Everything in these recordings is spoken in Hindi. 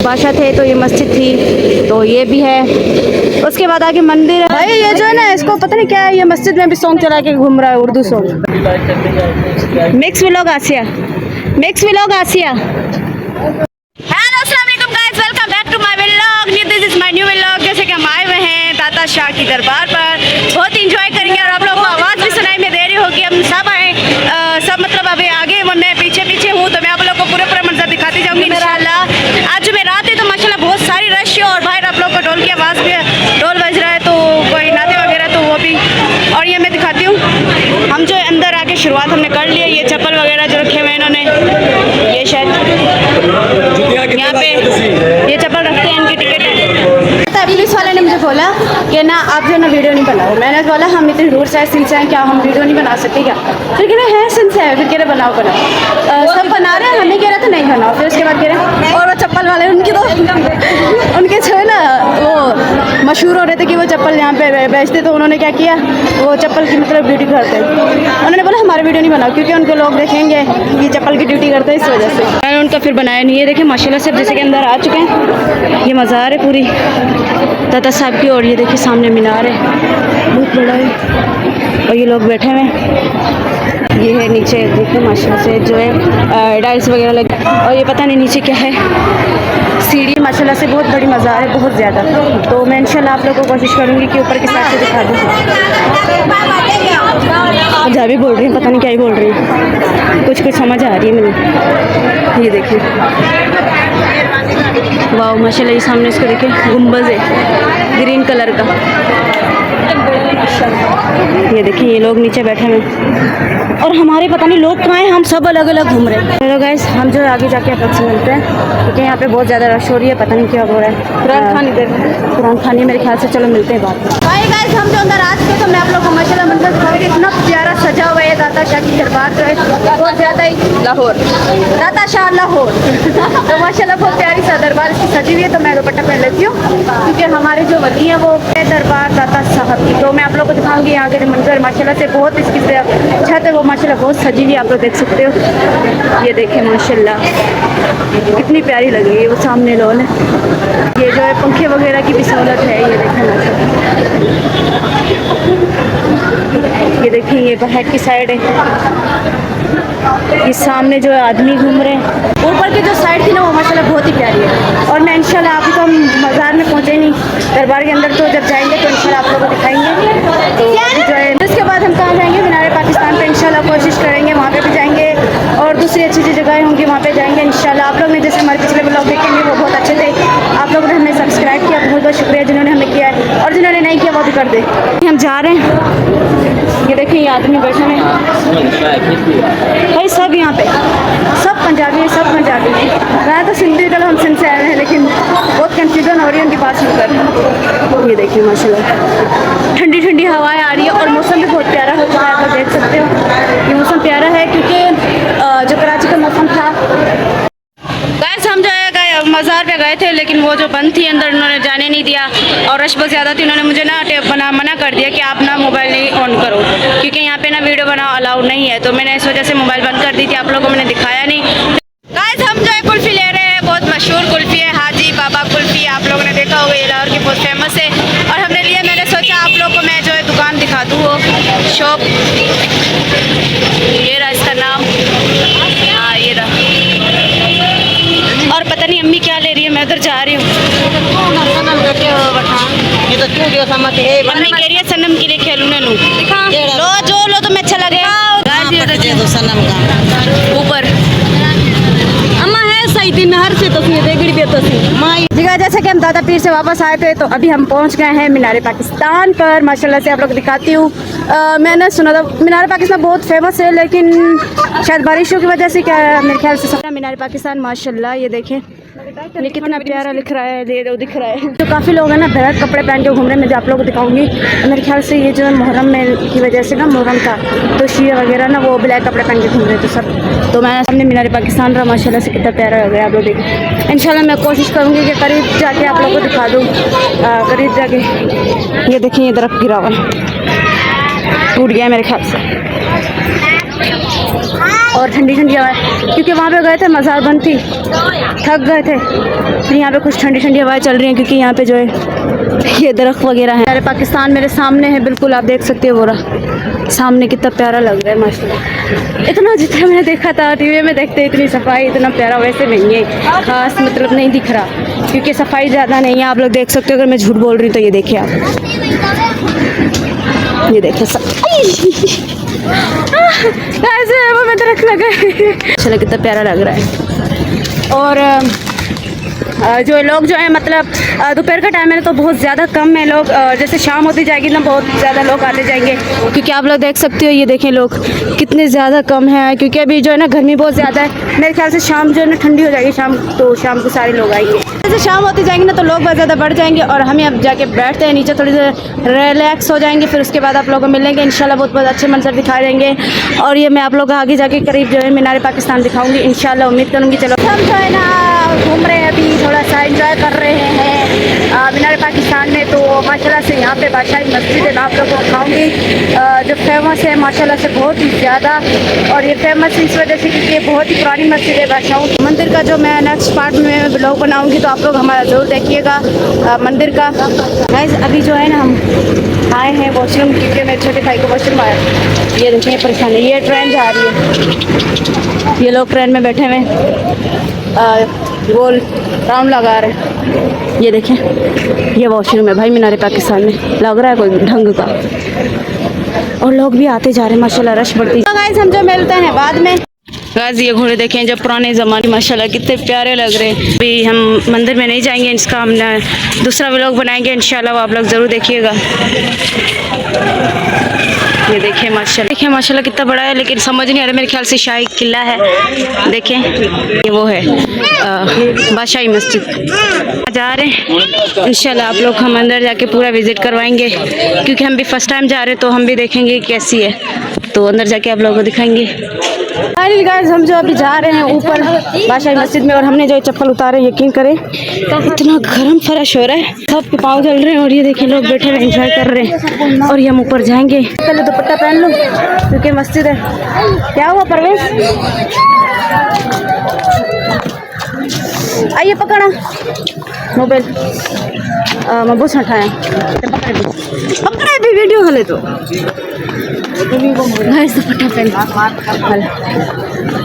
बादशाह थे तो ये मस्जिद थी, तो ये भी है। उसके बाद आगे मंदिर है। भाई ये जो है ना, इसको पता नहीं क्या है, ये मस्जिद में भी सॉन्ग चला के घूम रहा है, Urdu song. Mix vlog Asiya, mix vlog Asiya. Hello अस्सलाम वालेकुम guys, welcome back to my vlog. This is my new vlog. जैसे कि हम आए हुए हैं दाता शाह की दरबार पर, बहुत इंजॉय करेंगे और आप लोगों को आवाज़ भी सुनाई में देरी होगी। हम सब आए, सब मतलब अभी आगे, मैं पीछे पीछे हूँ, तो मैं आप लोगों को पूरा मंजर दिखाती जाऊँगी इंशाल्लाह। आज जो रात है तो माशाल्लाह बहुत सारी रश है और बाहर आप लोग को ढोल की आवाज़ भी, ढोल बज रहा है, तो कोई नाते वगैरह तो वो भी। और ये मैं दिखाती हूँ, हम जो अंदर आके शुरुआत हमने कर ली है। ये चप्पल वगैरह जो रखे हुए हैं इन्होंने, ये शायद यहाँ पे ये चप्पल रखते हैं, इनकी टिकट है। पुलिस वाले ने मुझे बोला कि ना आप जो ना वीडियो नहीं बनाओ। मैंने बोला हम इतनी दूर से सिंस हैं, क्या हम वीडियो नहीं बना सकते क्या? फिर कह रहे हैं सिंस है, फिर कह रहे बनाओ बनाओ। सब बना रहे हैं, हमें कह रहे थे नहीं बनाओ। फिर उसके बाद कह रहे, और वो चप्पल वाले उनकी तो उनके जो है ना वो मशहूर हो रहे थे कि वो चप्पल यहाँ पे बेचते, तो उन्होंने क्या किया, वो चप्पल की मतलब ड्यूटी करते। उन्होंने बोला हमारा वीडियो नहीं बनाओ क्योंकि उनके लोग देखेंगे ये चप्पल की ड्यूटी करते हैं, इस वजह से मैंने उनका फिर बनाया नहीं। ये देखें माशाल्लाह से जैसे कि अंदर आ चुके हैं। ये मज़ार है पूरी दाता साहब की, और ये देखिए सामने मीनार है, बहुत बड़ा है, और ये लोग बैठे हुए हैं। ये है नीचे देखो माशाल्लाह से जो है टाइल्स वगैरह लगे, और ये पता नहीं नीचे क्या है, सीढ़ी माशाल्लाह से बहुत बड़ी मज़ार है, बहुत ज़्यादा। तो मैं इंशाल्लाह आप लोगों को कोशिश करूँगी कि ऊपर की साइड से दिखा दूँ। पंजाबी बोल रही हूँ, पता नहीं क्या ही बोल रही हूँ, कुछ समझ आ रही है मुझे। ये देखिए वाह माशाल्लाह, ये सामने इसको देखिए गुंबद है ग्रीन कलर का। ये देखिए ये लोग नीचे बैठे हैं और हमारे पता नहीं लोग कहाँ हैं, हम सब अलग अलग घूम रहे हैं। चलो गाइस हम जो आगे जाके आपसे मिलते हैं क्योंकि यहाँ पे बहुत ज़्यादा रश हो रही है, पता नहीं क्या हो रहा है। कुरान खानी मेरे ख्याल से, चलो मिलते हैं बाद में। भाई गाइस हम जो अंदर आ चुके, तो मैं आप लोगों को माशाल्लाह मंदिर दिखाऊंगी। इतना प्यारा सजा हुआ है दाता शाह की दरबार जो है, बहुत ज़्यादा ही लाहौर, दाता शाह लाहौर। तो माशाल्लाह बहुत प्यारी सा दरबार इसकी सजी हुई है। तो मैं दुपट्टा पहन लेती हूँ क्योंकि हमारे जो वली हैं वो दरबार दाता साहब की, तो मैं आप लोग को दिखाऊंगी यहाँ के मंजर। माशाल्लाह से बहुत इसकी छत है वो माशाल्लाह बहुत सजी हुई, आप लोग देख सकते हो। ये देखें माशाल्लाह कितनी प्यारी लगी है। वो सामने लॉन है, ये जो है पंखे वगैरह की भी सहूलत है। ये देखें माशाल्लाह, ये देखें ये बाहर की साइड है, ये सामने जो है आदमी घूम रहे हैं। ऊपर की जो साइड थी ना वो माशाल्लाह बहुत ही प्यारी है। और मैं इंशाल्लाह अभी तो हम बाज़ार में पहुँचे नहीं, दरबार के अंदर, तो जब जाएंगे तो इंशाल्लाह आप लोगों को दिखाएंगे। तो जो है इसके बाद हम कहाँ जाएंगे, मीनार पाकिस्तान पे इंशाल्लाह कोशिश करेंगे, वहाँ पे भी जाएंगे और दूसरी अच्छी अच्छी जगहें होंगी वहाँ पे जाएंगे इंशाल्लाह। आप लोग ने जैसे हमारे पिछले ब्लॉग देखेंगे वो बहुत अच्छे थे, आप लोगों ने हमें सब्सक्राइब किया, बहुत बहुत शुक्रिया जिन्होंने हमें किया है, और जिन्होंने नहीं किया वो भी कर दे। हम जा रहे हैं, ये देखें ये आदमी बैठे हैं भाई, सब यहाँ पे सब पंजाबी है, सब पंजाबी है। मैं तो सिंधी, चलो हम सिंध से आए हैं, लेकिन बहुत कन्फ्यूजन हो रही है उनकी बात सुनकर। ये देखिए माशाल्लाह ठंडी ठंडी हवाएं आ रही है और मौसम भी बहुत प्यारा हो चुका है, आप देख सकते हो। ये मौसम प्यारा है क्योंकि जो कराची का मौसम था, गैस हम जो है मज़ार पे गए थे लेकिन वो जो बंद थी अंदर, उन्होंने जाने नहीं दिया और रश बहुत ज़्यादा थी। उन्होंने मुझे ना मना कर दिया कि आप ना मोबाइल नहीं ऑन करो क्योंकि यहाँ पे ना वीडियो बनाओ अलाउड नहीं है। तो मैंने इस वजह से मोबाइल बंद कर दी थी, आप लोगों को मैंने दिखाया नहीं। गाइस हम जो है कुल्फ़ी ले रहे हैं, बहुत मशहूर कुल्फ़ी है, हाजी बाबा कुल्फ़ी, आप लोगों ने देखा होगा, ये लाहौर की बहुत फेमस है और हमने लिया। मैंने सोचा आप लोग को मैं जो है दुकान दिखा दूँ, वो शॉप, ये रहा इसका नाम, हाँ ये रहा। और पता नहीं अम्मी क्या ले रही है, मैं उधर जा रही हूँ। मम्मी कह रही है सनम के लिए खेलूँ ना लूँ, लो जो लो तुम्हें अच्छा लगेगा। सनम का ऊपर अम्मा है सही दिन हर से तो देखड़ी भी तो जी। जैसे कि हम दादा पीर से वापस आए थे तो अभी हम पहुंच गए हैं मीनार पाकिस्तान पर। माशाल्लाह से आप लोग दिखाती हूँ। मैंने सुना था मीनार पाकिस्तान बहुत फेमस है, लेकिन शायद बारिशों की वजह से क्या मेरे ख्याल से सब मीनार पाकिस्तान माशाल्लाह ये देखें ये कितना प्यारा लिख रहा है, ये दिख रहा है। तो काफ़ी लोग हैं ना ब्लैक कपड़े पहन के घूम रहे हैं, मैं जो आप लोगों को दिखाऊंगी। मेरे ख्याल से ये जो है मुहर्रम में की वजह से ना, मुहर्रम था तो शिया वगैरह ना वो ब्लैक कपड़े पहन के घूम रहे थे सब। तो मैं सामने मीनार पाकिस्तान रहा, माशाल्लाह से कितना प्यारा हो गया, आप लोग देखिए। इंशाल्लाह मैं कोशिश करूँगी कि करीब जाके आप लोगों को दिखा दूँ, करीब जाके। ये देखिए ये दरख्त गिरा हुआ है, टूट गया मेरे ख्याल से। और ठंडी ठंडी हवा, क्योंकि वहाँ पे गए थे मज़ार बंद थी, थक गए थे, फिर यहाँ पे कुछ ठंडी ठंडी हवाएं चल रही हैं, क्योंकि यहाँ पे जो है ये दरख्त वगैरह है। मेरे पाकिस्तान मेरे सामने है, बिल्कुल आप देख सकते हो वो रहा सामने, कितना प्यारा लग रहा है माशाल्लाह। इतना जितना मैंने देखा था टीवी में देखते इतनी सफाई इतना प्यारा वैसे नहीं है, खास मतलब नहीं दिख रहा, क्योंकि सफाई ज़्यादा नहीं है। आप लोग देख सकते हो, अगर मैं झूठ बोल रही हूँ तो ये देखिए आप, ये देखिए ऐसे वो में दरख्त लगा है, चलो कितना प्यारा लग रहा है। और जो लोग जो है मतलब दोपहर का टाइम है तो बहुत ज़्यादा कम है लोग, जैसे शाम होती जाएगी ना बहुत ज़्यादा लोग आते जाएंगे, क्योंकि आप लोग देख सकते हो ये देखें लोग कितने ज़्यादा कम है, क्योंकि अभी जो है ना गर्मी बहुत ज़्यादा है। मेरे ख्याल से शाम जो है ना ठंडी हो जाएगी शाम, तो शाम को सारे लोग आएंगे। जैसे शाम होती जाएंगी ना तो लोग बहुत ज़्यादा बढ़ जाएंगे, और हमें अब जाके बैठते हैं नीचे, थोड़ी देर रिलैक्स हो जाएंगे, फिर उसके बाद आप लोगों को मिलेंगे इंशाल्लाह। बहुत बहुत अच्छे मंजर दिखाए जाएंगे, और ये मैं आप लोग आगे जाके करीब जो है मीनार पाकिस्तान दिखाऊंगी इंशाल्लाह, उम्मीद करूँगी। चलो हम जो है ना घूम रहे हैं, अभी थोड़ा सा एंजॉय कर रहे हैं मीनार पाकिस्तान में। तो माशाल्लाह से यहाँ पे बादशाही मस्जिद है, मैं आप लोगों को दिखाऊंगी जो फेमस है माशाल्लाह से बहुत ही ज़्यादा। और ये फेमस इस वजह से क्योंकि ये बहुत ही पुरानी मस्जिद है बादशाहों की। मंदिर का जो मैं नेक्स्ट पार्ट में ब्लॉग बनाऊंगी, तो आप लोग हमारा ज़रूर देखिएगा मंदिर का। गाइस अभी जो है ना हम आए हैं वॉशरूम, क्योंकि मेरे छोटे भाई को वॉशरूम आया। ये देखिए परेशानी, ये ट्रेन जा रही है, ये लोग ट्रेन में बैठे हुए गोल राउंड लगा रहे हैं। ये देखें ये वॉशरूम है भाई मीनार पाकिस्तान में, लग रहा है कोई ढंग का, और लोग भी आते जा रहे हैं माशाल्लाह, रश बढ़ती है। गाइस हम जो मिलते हैं बाद में। गाइस ये घोड़े देखें जब पुराने ज़माने माशाल्लाह कितने प्यारे लग रहे हैं। अभी हम मंदिर में नहीं जाएंगे, इसका हम दूसरा व्लॉग बनाएंगे इंशाल्लाह, वो आप लोग ज़रूर देखिएगा। ये देखें माशाल्लाह कितना बड़ा है, लेकिन समझ नहीं आ रहा, मेरे ख्याल से शाही किला है। देखें ये वो है बादशाही मस्जिद। जा रहे हैं इंशाल्लाह, आप लोग हम अंदर जाके पूरा विज़िट करवाएंगे, क्योंकि हम भी फर्स्ट टाइम जा रहे हैं, तो हम भी देखेंगे कैसी है, तो अंदर जाके आप लोगों को दिखाएंगे। फाइनली गाइस हम जो अभी जा रहे हैं ऊपर बादशाही मस्जिद में, और हमने जो चप्पल उतारे यकीन करें इतना गर्म फर्श हो रहा है, सबके पाँव जल रहे हैं, और ये देखिए लोग बैठे हुए एंजॉय कर रहे हैं। और ये हम ऊपर जाएंगे, पहले दुपट्टा पहन लूँ क्योंकि मस्जिद है। क्या हुआ परवेश, आइए पकड़ा मोबाइल मबूस हटाया, पकड़ा भी वीडियो हले तो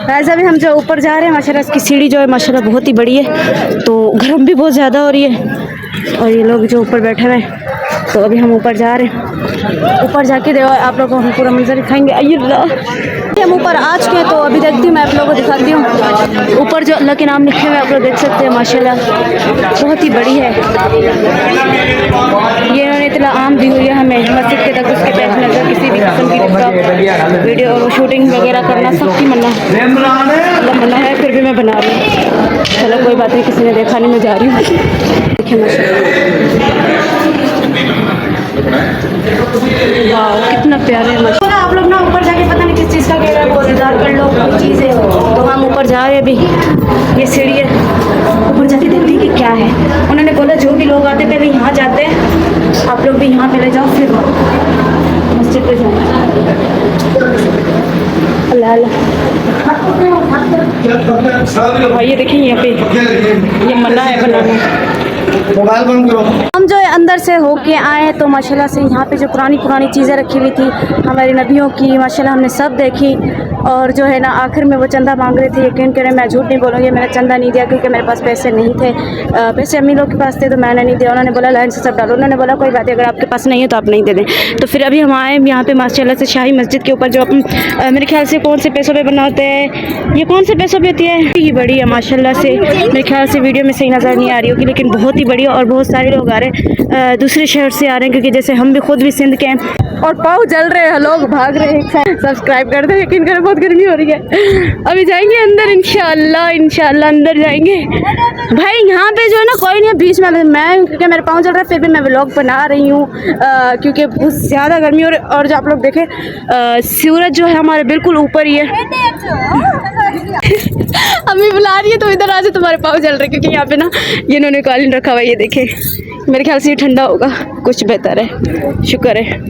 वैसे अभी हम जो ऊपर जा रहे हैं माशाल्लाह, इसकी सीढ़ी जो है माशाल्लाह बहुत ही बड़ी है, तो गर्म भी बहुत ज़्यादा हो रही है। और ये लोग जो ऊपर बैठे हुए हैं, तो अभी हम ऊपर जा रहे हैं, ऊपर जाके देखो आप लोगों को हम पूरा मंजर दिखाएंगे। हम ऊपर आ चुके हैं, तो अभी देखती हूँ मैं आप लोगों को दिखाती हूँ। ऊपर जो अल्लाह के नाम लिखे हुए आप लोग देख सकते हैं माशाल्लाह बहुत ही बड़ी है। ये इन्होंने इतना आम दी हुई है हमें मस्जिद के तक, उसके पैसे नजर किसी भी किस्म की वीडियो और शूटिंग वगैरह करना सबकी मना है, फिर भी मैं बना रही हूँ। चलो कोई बात नहीं, किसी ने देखा नहीं, मैं जा रही हूँ। देखिए वाह कितना प्यारे है। आप लोग ना ऊपर जाके पता नहीं किस चीज़ का कह रहा है, वो इंतजार कर लो कोई चीज़ है, तो हम ऊपर जा रहे हैं अभी। ये सीढ़ी है, ऊपर जाके देखते हैं कि क्या है। उन्होंने बोला जो भी लोग आते पहले यहाँ जाते हैं, आप लोग भी यहाँ पहले जाओ फिर मस्जिद पे जाओ। अल्लाह भाई ये देखिए यहाँ पे ये मना है बनाना। मोबाइल बंद करो। हम जो है अंदर से होके आए तो माशाल्लाह से यहाँ पे जो पुरानी चीज़ें रखी हुई थी हमारे नबियों की, माशाल्लाह हमने सब देखी। और जो है ना आखिर में वो चंदा मांग रहे थे, यकीन करें मैं झूठ नहीं बोलूँगी, मैंने चंदा नहीं दिया क्योंकि मेरे पास पैसे नहीं थे। पैसे अम्मी लोग के पास थे तो मैंने नहीं दिया। उन्होंने बोला लाइन से सब डालो, उन्होंने बोला कोई बात है अगर आपके पास नहीं है तो आप नहीं दे दें। तो फिर अभी हम आए यहाँ पे माशाल्लाह से शाही मस्जिद के ऊपर, जो मेरे ख्याल से कौन से पैसों पे बनाते हैं, ये कौन से पैसों पे होती है, ये बड़ी है माशाल्लाह से। मेरे ख्याल से वीडियो में सही नज़र नहीं आ रही होगी, लेकिन बहुत ही बड़ी है। और बहुत सारे लोग आ रहे हैं दूसरे शहर से आ रहे हैं, क्योंकि जैसे हम भी खुद भी सिंध के हैं। और पाँव जल रहे हैं, लोग भाग रहे हैं। सब्सक्राइब कर दे, यकीन करें बहुत गर्मी हो रही है। अभी जाएंगे अंदर इंशाल्लाह अंदर जाएंगे। भाई यहाँ पे जो है ना कोई नहीं है बीच में, मैं क्योंकि मेरे पाँव जल रहा है फिर भी मैं व्लॉग बना रही हूँ क्योंकि बहुत ज़्यादा गर्मी हो रही है। और जो आप लोग देखें सूरज जो है हमारे बिल्कुल ऊपर ही है। अम्मी बुला रही है तो इधर आ जाओ, तुम्हारे पाँव जल रहे, क्योंकि यहाँ पे ना ये इन्होंने कालीन रखा हुआ है, ये देखें मेरे ख्याल से ये ठंडा होगा, कुछ बेहतर है, शुक्र है।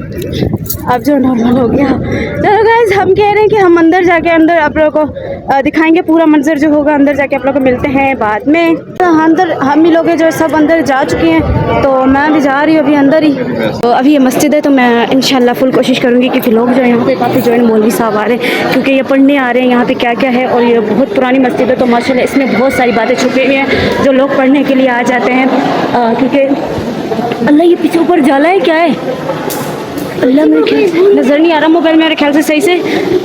अब जो नॉर्मल हो गया। चलो गाइस, हम कह रहे हैं कि हम अंदर जाके अंदर आप लोगों को दिखाएंगे पूरा मंजर जो होगा, अंदर जाके आप लोगों को मिलते हैं बाद में। तो अंदर हम ही लोग हैं जो सब अंदर जा चुके हैं, तो मैं भी जा रही हूँ अभी अंदर ही। तो अभी ये मस्जिद है, तो मैं इंशाल्लाह फुल कोशिश करूँगी, क्योंकि लोग जो है यहाँ पे काफ़ी जो है मौलवी साहब आ रहे हैं, क्योंकि ये पढ़ने आ रहे हैं यहाँ पे क्या क्या है। और ये बहुत पुरानी मस्जिद है, तो माशाल्लाह इसमें बहुत सारी बातें छुपी हुई हैं जो लोग पढ़ने के लिए आ जाते हैं। क्योंकि अल्लाह, ये पीछे ऊपर जाला है, क्या है अल्लाह, मेरे ख्याल नज़र नहीं आ रहा मोबाइल मेरे ख्याल से सही से।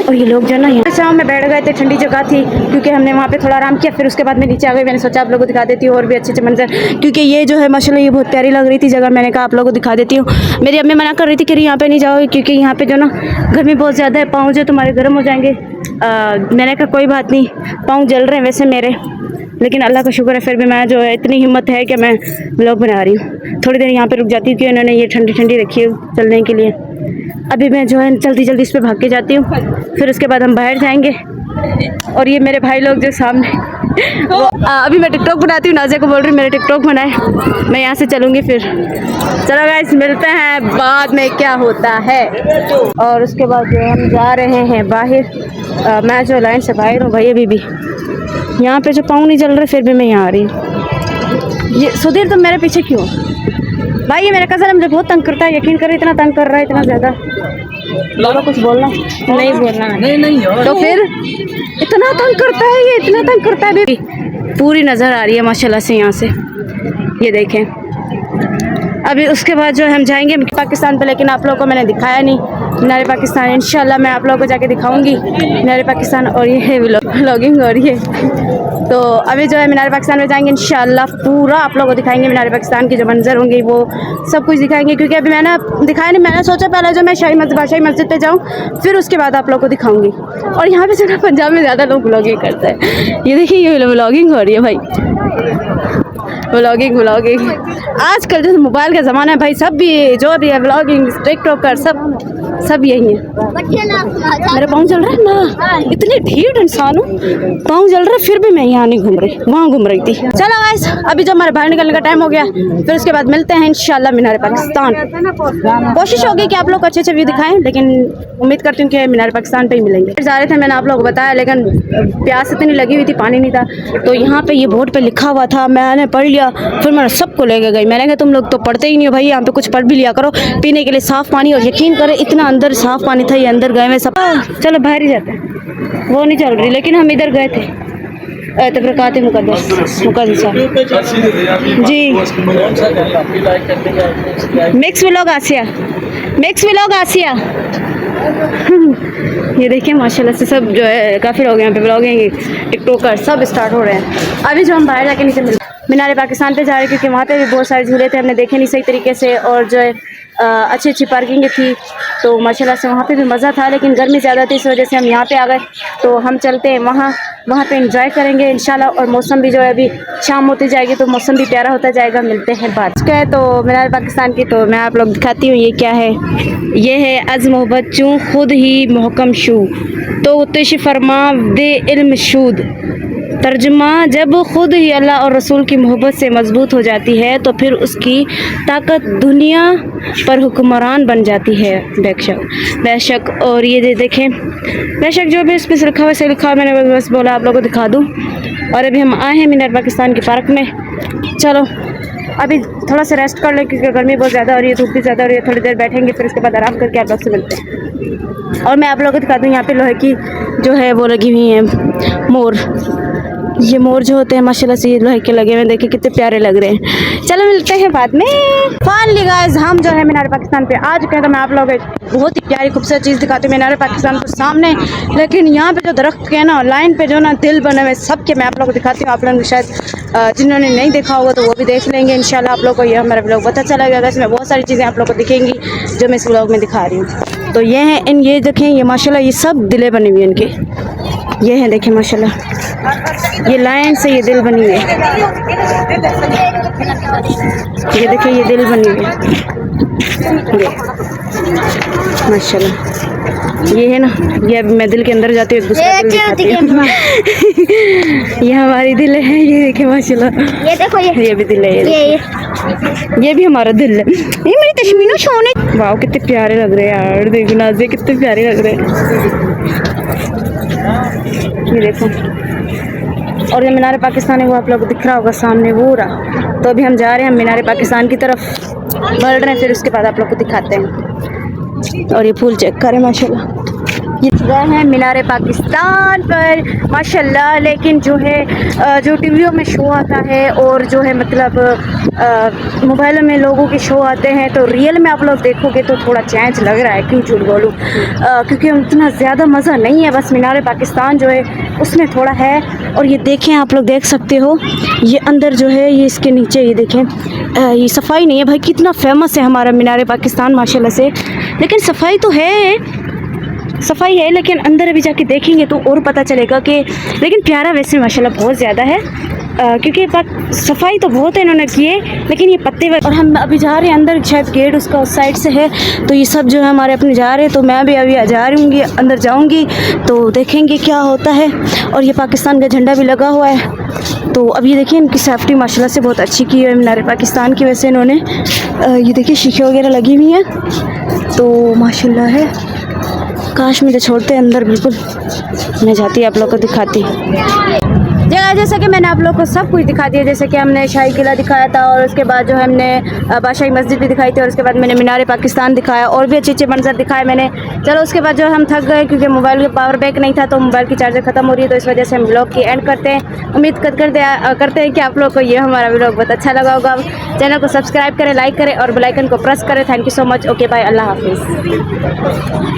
और ये लोग जो है ना यहाँ शाम में बैठ गए थे, ठंडी जगह थी, क्योंकि हमने वहाँ पे थोड़ा आराम किया। फिर उसके बाद मैं नीचे आ गई, मैंने सोचा आप लोगों को दिखा देती हूँ और भी अच्छे अच्छे मंजर, क्योंकि ये जो है माशाल्लाह ये बहुत प्यारी लग रही थी जगह। मैंने कहा आप लोगों को दिखा देती हूँ। मेरी अम्मी मना कर रही थी कि यहाँ पे नहीं जाओ, क्योंकि यहाँ पे जो ना गर्मी बहुत ज़्यादा है, पाँव जो तुम्हारे गर्म हो जाएंगे। मैंने कहा कोई बात नहीं, पाँव जल रहे हैं वैसे मेरे, लेकिन अल्लाह का शुक्र है फिर भी मैं जो है इतनी हिम्मत है कि मैं व्लॉग बना रही हूँ। थोड़ी देर यहाँ पे रुक जाती हूँ, क्योंकि उन्होंने ये ठंडी ठंडी रखी है चलने के लिए। अभी मैं जो है जल्दी जल्दी इस पर भाग के जाती हूँ, फिर उसके बाद हम बाहर जाएंगे। और ये मेरे भाई लोग जो सामने अभी मैं टिकटॉक बनाती हूँ, नाज़िया को बोल रही हूँ मेरे टिकटॉक बनाए, मैं यहाँ से चलूँगी फिर। चलो गाइस, मिलते हैं बाद में क्या होता है। और उसके बाद जो हम जा रहे हैं बाहर। मैं जो लाइन से बाहर हूँ भाई, अभी भी यहाँ पे जो पाँव नहीं चल रहे, फिर भी मैं यहाँ आ रही हूँ। ये सुधीर तुम मेरे पीछे क्यों भाई? ये मेरा कज़न मुझे बहुत तंग करता है, यकीन कर, इतना तंग कर रहा है, इतना ज़्यादा। बोलो कुछ बोलना। नहीं बोलना। नहीं तो फिर इतना तंग करता है ये, इतना तंग करता है। अभी पूरी नज़र आ रही है माशाल्लाह से यहाँ से, ये देखें। अभी उसके बाद जो है हम जाएंगे पाकिस्तान पे, लेकिन आप लोगों को मैंने दिखाया नहीं मीनार पाकिस्तान। इंशाल्लाह मैं आप लोगों को जाके दिखाऊंगी मीनार पाकिस्तान। और ये है व्लॉगिंग हो रही है, तो अभी जो है मीनार पाकिस्तान में जाएंगे इंशाल्लाह, पूरा आप लोगों को दिखाएंगे। मीनार पाकिस्तान के जो मंजर होंगे वो सब कुछ दिखाएंगे, क्योंकि अभी मैंने दिखाया नहीं। मैंने सोचा पहले जो मैं शाही मस्जिद पे जाऊँ, फिर उसके बाद आप लोगों को दिखाऊंगी। और यहाँ पे जो पंजाब में ज़्यादा लोग व्लॉगिंग करते हैं, ये देखिए ये व्लॉगिंग हो रही है भाई, व्लॉगिंग। आजकल जैसे मोबाइल का ज़माना है भाई, सब भी जो भी है व्लॉगिंग, टिकटॉकर, सब यही है। मेरे पाँव चल रहा है ना, इतनी ढीठ इंसान हूँ, पाँव चल रहा है, फिर भी मैं यहाँ नहीं घूम रही, वहाँ घूम रही थी। चलो गाइस, अभी जो हमारे बाहर निकलने का टाइम हो गया, फिर उसके बाद मिलते हैं इंशाल्लाह मीनार पाकिस्तान। कोशिश होगी कि आप लोग अच्छे अच्छे व्यू दिखाएं, लेकिन उम्मीद करती हूँ कि मीनार पाकिस्तान पे ही मिलेंगे। जा रहे थे, मैंने आप लोगों को बताया, लेकिन प्यास इतनी लगी हुई थी, पानी नहीं था। तो यहाँ पे ये बोर्ड पे लिखा हुआ था, मैंने पढ़ लिया, फिर मैंने सबको लेके गई। मैंने कहा तुम लोग तो पढ़ते ही नहीं हो भाई, यहाँ पे कुछ पढ़ भी लिया करो, पीने के लिए साफ़ पानी। और यकीन करें इतना अंदर साफ़ पानी था, ये अंदर गए में सब। चलो बाहर ही जाते हैं, वो नहीं चल रही, लेकिन हम इधर गए थे। तबरकात मुकद्दस जी, mix vlog Asiya, mix vlog आसिया। ये देखिए माशाल्लाह से सब जो है काफ़ी लोग यहाँ पे व्लॉगिंग, टिकटॉकर सब स्टार्ट हो रहे हैं। अभी जो हम बाहर जाके नीचे मीनार पाकिस्तान पे जा रहे हैं, क्योंकि वहाँ पे भी बहुत सारे झूले थे, हमने देखे नहीं सही तरीके से। और जो है अच्छी अच्छी पार्किंग थी, तो माशाल्लाह से वहाँ पे भी मज़ा था, लेकिन गर्मी ज़्यादा थी, इस वजह से हम यहाँ पे आ गए। तो हम चलते हैं वहाँ पे एंजॉय करेंगे इंशाल्लाह। और मौसम भी जो है अभी शाम होती जाएगी, तो मौसम भी प्यारा होता जाएगा। मिलते हैं बात क्या है तो मीनार पाकिस्तान की, तो मैं आप लोग दिखाती हूँ ये क्या है। ये है अज़ मोहब्बत चूँ खुद ही मोहकम शू, तो तिश फरमा दे इल्म शूद। तर्जुमा, जब खुद ही अल्लाह और रसूल की मोहब्बत से मजबूत हो जाती है, तो फिर उसकी ताकत दुनिया पर हुक्मरान बन जाती है। बेशक। और ये देखें, बेशक जो भी इसमें लिखा हुआ, से लिखा, मैंने बस बोला आप लोगों को दिखा दूँ। और अभी हम आए हैं मीनार पाकिस्तान के पार्क में। चलो अभी थोड़ा सा रेस्ट कर लें, क्योंकि गर्मी बहुत ज़्यादा हो रही है, धूप भी ज़्यादा हो रही है। थोड़ी देर बैठेंगे, फिर उसके बाद आराम करके आप लोग से मिलते हैं। और मैं आप लोगों को दिखा दूँ, यहाँ पे लोहे की जो है वो लगी हुई है मोर। ये मोर जो होते हैं माशाल्लाह से ये लोहे के लगे हुए, देखिए कितने प्यारे लग रहे हैं। चलो मिलते हैं बाद में। फाइनली गाइस, हम जो है मीनार पाकिस्तान पे आ चुके हैं। तो मैं आप लोगों को बहुत ही प्यारी खूबसूरत चीज़ दिखाती हूँ मीनार पाकिस्तान को सामने, लेकिन यहाँ पे जो दरख्त के ना लाइन पे जो ना दिल बने हुए सबके मैं आप लोगों को दिखाती हूँ। आप लोगों को शायद जिन्होंने नहीं देखा होगा तो वो भी देख लेंगे इंशाल्लाह। आप लोग को यह हमारा ब्लॉग बहुत अच्छा लगेगा। इसमें बहुत सारी चीज़ें आप लोग को दिखेंगी जो मैं इस ब्लॉग में दिखा रही हूँ। तो ये हैं ये देखें, ये माशाल्लाह ये सब दिलें बनी हुई हैं इनकी, ये हैं देखें माशाल्लाह, ये लाइन से ये दिल बनी हुई है। ये देखिए ये दिल बनी हुई है, माशाल्लाह। ये है ना, ये अब मैं दिल के अंदर जाती हूँ, दूसरा दिल दिखाती हूँ। ये हमारी दिल है, ये देखिए माशाल्लाह, ये देखो ये भी दिल है। ये भी हमारा दिल है। ये मेरी तस्वीरों सोने, वाह कितने प्यारे लग रहे हैं यार, देखो नाज़े कितने प्यारे लग रहे हैं, ये देखो। और ये मीनार पाकिस्तान है वो आप लोगों को दिख रहा होगा सामने वो रहा। तो अभी हम जा रहे हैं मीनार पाकिस्तान की तरफ, बढ़ रहे हैं, फिर उसके बाद आप लोग को दिखाते हैं। और ये फूल चेक करें माशाल्लाह, ये गए हैं मीनार पाकिस्तान पर माशाल्लाह। लेकिन जो है जो टीवियों में शो आता है और जो है मतलब मोबाइलों में लोगों के शो आते हैं, तो रियल में आप लोग देखोगे तो थोड़ा चेंज लग रहा है, क्यों झूठ बोलूँ, क्योंकि उतना ज़्यादा मज़ा नहीं है। बस मीनार पाकिस्तान जो है उसमें थोड़ा है। और ये देखें, आप लोग देख सकते हो, ये अंदर जो है ये इसके नीचे ये देखें, ये सफाई नहीं है भाई। कितना फेमस है हमारा मीनार पाकिस्तान माशाल्लाह से, लेकिन सफाई तो है, सफाई है, लेकिन अंदर अभी जाके देखेंगे तो और पता चलेगा कि, लेकिन प्यारा वैसे माशाल्लाह बहुत ज़्यादा है, क्योंकि सफाई तो बहुत है इन्होंने की है, लेकिन ये पत्ते। और हम अभी जा रहे हैं अंदर, शायद गेट उसका उस साइड से है, तो ये सब जो है हमारे अपने जा रहे हैं, तो मैं भी अभी जा रही हूँ, अंदर जाऊँगी तो देखेंगे क्या होता है। और ये पाकिस्तान का झंडा भी लगा हुआ है, तो अब ये देखिए इनकी सेफ्टी माशाल्लाह से बहुत अच्छी की है मीनार पाकिस्तान की। वैसे इन्होंने ये देखिए शीशे वगैरह लगी हुई हैं, तो माशाल्लाह है। काश मुझे छोड़ते अंदर, बिल्कुल मैं जाती आप लोग को दिखाती जगह। जैसे कि मैंने आप लोग को सब कुछ दिखा दिया, जैसे कि हमने शाही किला दिखाया था, और उसके बाद जो हमने बादशाही मस्जिद भी दिखाई थी, और उसके बाद मैंने मीनार पाकिस्तान दिखाया, और भी अच्छे अच्छे मंजर दिखाए मैंने। चलो उसके बाद जो हम थक गए, क्योंकि मोबाइल का पावर बैंक नहीं था, तो मोबाइल की चार्जर ख़त्म हो रही है, तो इस वजह से हम व्लॉग की एंड करते हैं। उम्मीद करते हैं कि आप लोग को ये हमारा व्लॉग बहुत अच्छा लगा होगा। चैनल को सब्सक्राइब करें, लाइक करें और बेल आइकन को प्रेस करें। Thank you so much. Okay bye, अल्लाह हाफिज़।